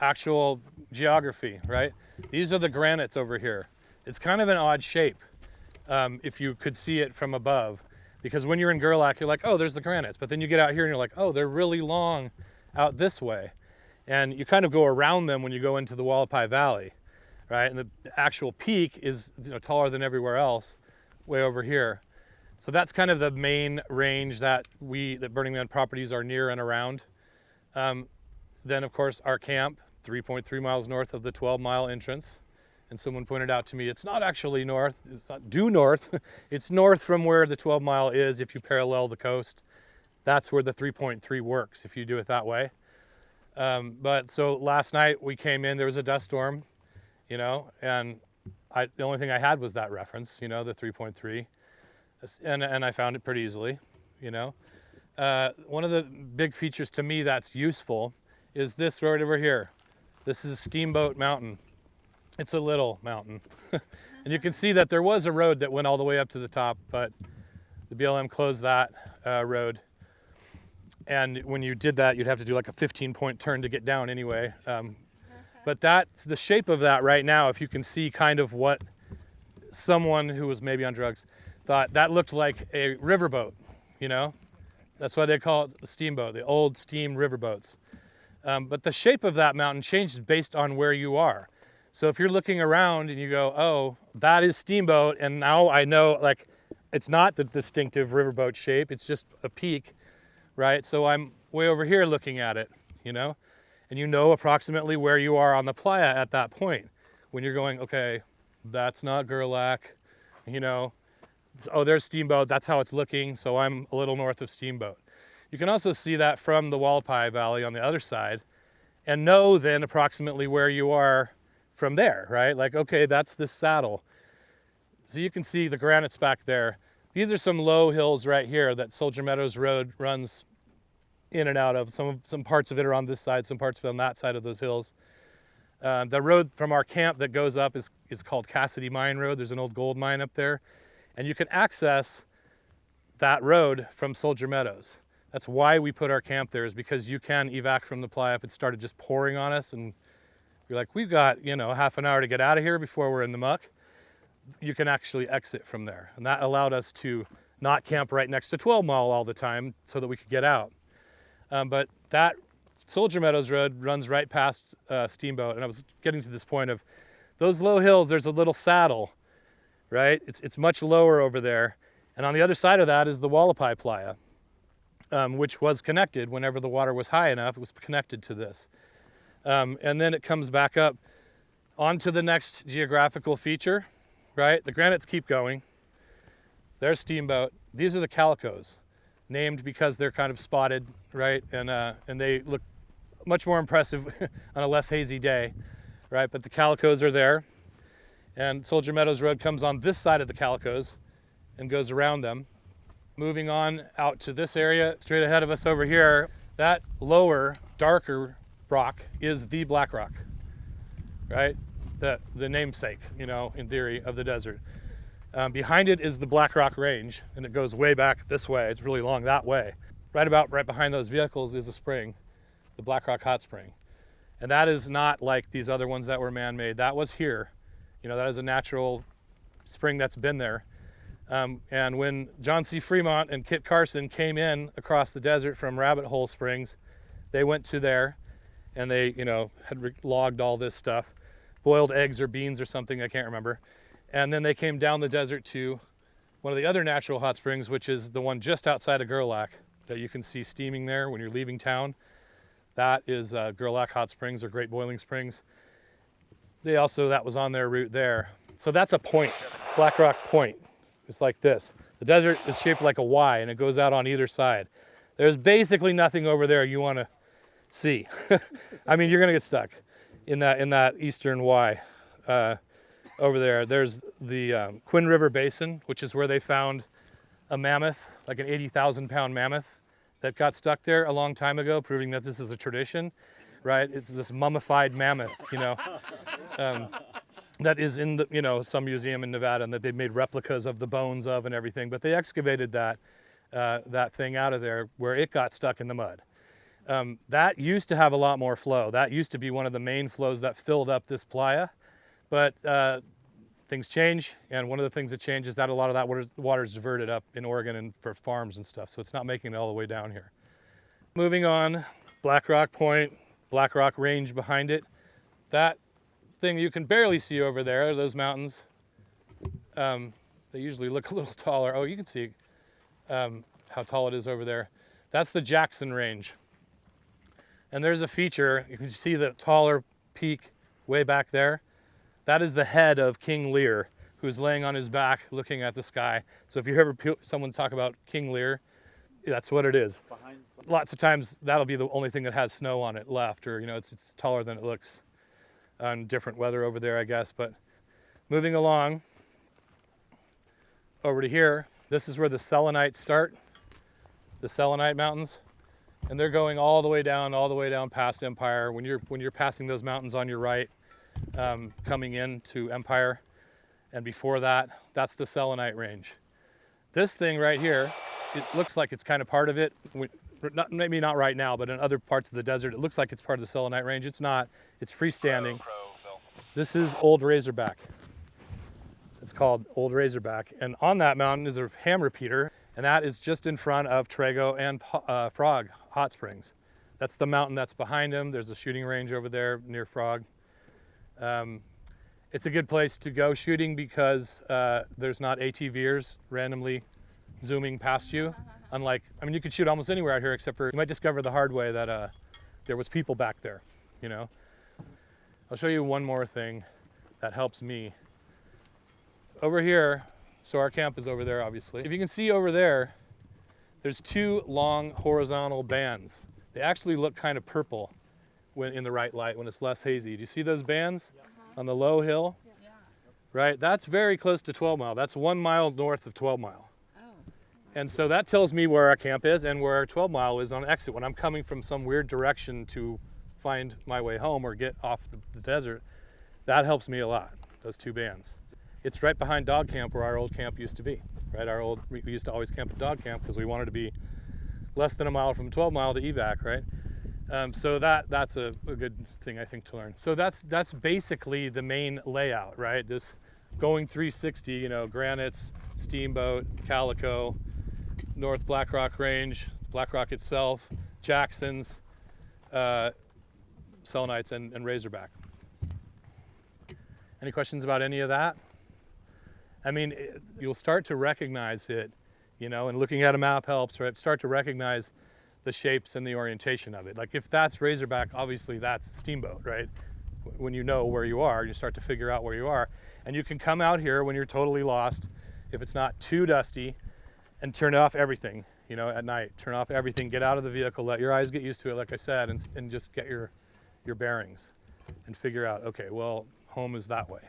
actual geography, right? These are the granites over here. It's kind of an odd shape if you could see it from above, because when you're in Gerlach, you're like, oh, there's the granites. But then you get out here and you're like, oh, they're really long out this way. And you kind of go around them when you go into the Wallapai Valley, right? And the actual peak is taller than everywhere else, way over here. So that's kind of the main range that Burning Man properties are near and around. Then of course our camp, 3.3 miles north of the 12-mile entrance. And someone pointed out to me, it's not actually north, it's not due north, it's north from where the 12-mile is if you parallel the coast. That's where the 3.3 works if you do it that way. But so last night we came in, there was a dust storm, and the only thing I had was that reference, the 3.3. And I found it pretty easily, One of the big features to me that's useful is this right over here. This is Steamboat Mountain. It's a little mountain. And you can see that there was a road that went all the way up to the top, but the BLM closed that road. And when you did that, you'd have to do like a 15-point turn to get down anyway. But that's the shape of that right now. If you can see kind of what someone who was maybe on drugs thought, that looked like a riverboat, That's why they call it a steamboat, the old steam riverboats. But the shape of that mountain changes based on where you are. So if you're looking around and you go, oh, that is Steamboat, and now I know, like, it's not the distinctive riverboat shape, it's just a peak, right? So I'm way over here looking at it, and you know approximately where you are on the playa at that point. When you're going, okay, that's not Gerlach, oh, there's Steamboat, that's how it's looking, so I'm a little north of Steamboat. You can also see that from the Wallapai Valley on the other side, and know then approximately where you are from there, right? Like, okay, that's this saddle. So you can see the granites back there. These are some low hills right here that Soldier Meadows Road runs in and out of. Some parts of it are on this side, some parts of it on that side of those hills. The road from our camp that goes up is called Cassidy Mine Road. There's an old gold mine up there. And you can access that road from Soldier Meadows. That's why we put our camp there, is because you can evac from the playa if it started just pouring on us and you're like, we've got, half an hour to get out of here before we're in the muck. You can actually exit from there. And that allowed us to not camp right next to 12 Mile all the time so that we could get out. But that Soldier Meadows Road runs right past Steamboat. And I was getting to this point of those low hills, there's a little saddle, right? It's much lower over there. And on the other side of that is the Wallapai Playa, which was connected whenever the water was high enough. It was connected to this. And then it comes back up onto the next geographical feature, right? The granites keep going. There's Steamboat. These are the calicos, named because they're kind of spotted, right? And they look much more impressive on a less hazy day, right? But the calicos are there. And Soldier Meadows Road comes on this side of the calicos and goes around them. Moving on out to this area, straight ahead of us over here, that lower, darker rock is the Black Rock, right? The namesake, in theory, of the desert. Behind it is the Black Rock Range, and it goes way back this way. It's really long that way. Right behind those vehicles is a spring, the Black Rock Hot Spring. And that is not like these other ones that were man-made. That was here. That is a natural spring that's been there. And when John C. Fremont and Kit Carson came in across the desert from Rabbit Hole Springs, they went to there and they, had logged all this stuff, boiled eggs or beans or something, I can't remember. And then they came down the desert to one of the other natural hot springs, which is the one just outside of Gerlach that you can see steaming there when you're leaving town. That is Gerlach Hot Springs, or Great Boiling Springs. That was on their route there. So that's a point, Black Rock Point. It's like this. The desert is shaped like a Y and it goes out on either side. There's basically nothing over there you want to see. I mean, you're gonna get stuck in that eastern Y. Over there, there's the Quinn River Basin, which is where they found a mammoth, like an 80,000 pound mammoth that got stuck there a long time ago, proving that this is a tradition, right? It's this mummified mammoth, that is in the, some museum in Nevada, and that they've made replicas of the bones of and everything. But they excavated that thing out of there where it got stuck in the mud. That used to have a lot more flow. That used to be one of the main flows that filled up this playa, but things change, and one of the things that changes is that a lot of that water is diverted up in Oregon and for farms and stuff, so it's not making it all the way down here. Moving on, Black Rock Point, Black Rock Range behind it. That thing you can barely see over there, those mountains, they usually look a little taller. Oh, you can see how tall it is over there. That's the Jackson Range. And there's a feature, you can see the taller peak way back there. That is the head of King Lear, who's laying on his back looking at the sky. So if you ever someone talk about King Lear, that's what it is. Lots of times that'll be the only thing that has snow on it left, or it's taller than it looks on different weather over there, I guess. But moving along over to here, this is where the Selenites start, the Selenite Mountains. And they're going all the way down past Empire. When you're passing those mountains on your right, coming into Empire, and before that, that's the Selenite Range. This thing right here, it looks like it's kind of part of it. Maybe not right now, but in other parts of the desert, it looks like it's part of the Selenite Range. It's not. It's freestanding. This is Old Razorback. It's called Old Razorback, and on that mountain is a ham repeater. And that is just in front of Trago and Frog Hot Springs. That's the mountain that's behind him. There's a shooting range over there near Frog. It's a good place to go shooting because there's not ATVers randomly zooming past you. Unlike, you could shoot almost anywhere out here except for, you might discover the hard way that there was people back there, I'll show you one more thing that helps me. Over here, so our camp is over there, obviously. If you can see over there, there's two long horizontal bands. They actually look kind of purple when in the right light, when it's less hazy. Do you see those bands on the low hill? Yeah. Right, that's very close to 12 Mile. That's 1 mile north of 12 Mile. Oh. And so that tells me where our camp is and where 12 Mile is on exit. When I'm coming from some weird direction to find my way home or get off the desert, that helps me a lot, those two bands. It's right behind Dog Camp where our old camp used to be, right? We used to always camp at Dog Camp because we wanted to be less than a mile from 12 Mile to evac, right? So that's a good thing, I think, to learn. So that's basically the main layout, right? This going 360, Granites, Steamboat, Calico, North Black Rock Range, Black Rock itself, Jackson's, Selenites, and Razorback. Any questions about any of that? You'll start to recognize it, and looking at a map helps, right? Start to recognize the shapes and the orientation of it. Like if that's Razorback, obviously that's Steamboat, right? When you know where you are, you start to figure out where you are. And you can come out here when you're totally lost, if it's not too dusty, and turn off everything, at night. Turn off everything, get out of the vehicle, let your eyes get used to it, like I said, and just get your bearings and figure out, okay, well, home is that way.